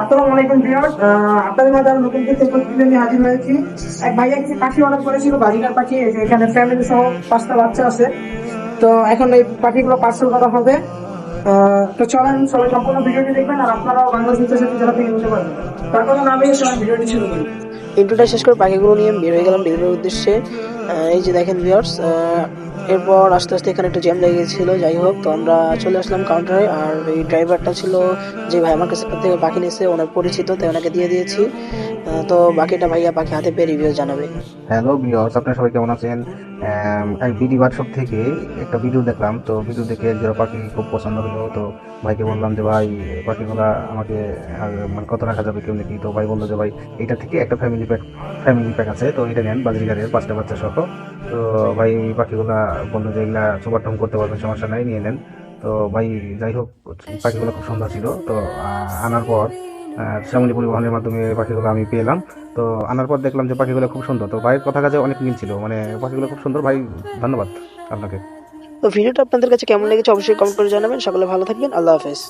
আসসালামু আলাইকুম ভিউয়ার্স, আপনাদের মাঝে আমি নতুন কিছু প্রতিবেদন নিয়ে হাজির হয়েছি। এক ভাই একটি পাখি অর্ডার করেছিল, বাজিকার পাখি। এই যে এখানে ফ্যামিলি সহ 5টা বাচ্চা আছে। তো এখন এই পাখিগুলো পার্সেল করা হবে। তো চলেন সবাই সম্পূর্ণ ভিডিওটি দেখবেন, আর আপনারাও বাংলাদেশ সাথে যারা থেকে নিতে পারবেন। তার কোনো নামে সবাই ভিডিওটি শুরু করি। ইন্ট্রোটা শেষ করে পাখিগুলো নিয়ে বের হয়ে গেলাম বেরোনোর উদ্দেশ্যে। এই যে দেখেন ভিউয়ার্স, এরপর আস্তে আস্তে এখানে একটু জ্যাম লেগে গেছিল। যাই হোক, তো আমরা চলে আসলাম কাউন্টারে। আর এই ড্রাইভারটা ছিল যে ভাই আমার কাছে থেকে পাখি নিয়েছে, ওনার পরিচিত, তাই ওনাকে দিয়ে দিয়েছি। তো বাকিটা ভাইয়া পাখি হাতে পেয়ে রিভিউ জানাবে। হ্যালো ভিউয়ার্স, আপনারা সবাই কেমন আছেন? আমি বিডি ওয়ার্কশপ থেকে একটা ভিডিও দেখলাম। তো ভিডিও দেখে এক জোড়া পাখি খুব পছন্দ হলো। তো ভাইকে বললাম যে ভাই, পাখিগুলা আমাকে মানে কত রাখা যাবে কেউ নাকি? তো ভাই বললো যে ভাই, এটা থেকে একটা ফ্যামিলি প্যাক আছে, তো এটা নেন বাজরিগারের 5টা বাচ্চা সহ। তো ভাই পাখিগুলা বললো যে এগুলা সুপার টম করতে পারবেন, সমস্যা নাই, নিয়ে নেন। তো ভাই যাই হোক, পাখিগুলো খুব সুন্দর ছিল। তো আনার পর শ্যামলী পরিবহনের মাধ্যমে পাখিগুলো আমি পেলাম। তো আনার পর দেখলাম যে পাখিগুলো খুব সুন্দর। তো ভাইয়ের কথা কাজে অনেক মিল ছিল, মানে পাখিগুলো খুব সুন্দর। ভাই ধন্যবাদ আপনাকে। তো ভিডিওটা আপনাদের কাছে কেমন লেগেছে অবশ্যই কমেন্ট করে জানাবেন। সকলে ভালো থাকবেন, আল্লাহ হাফেজ।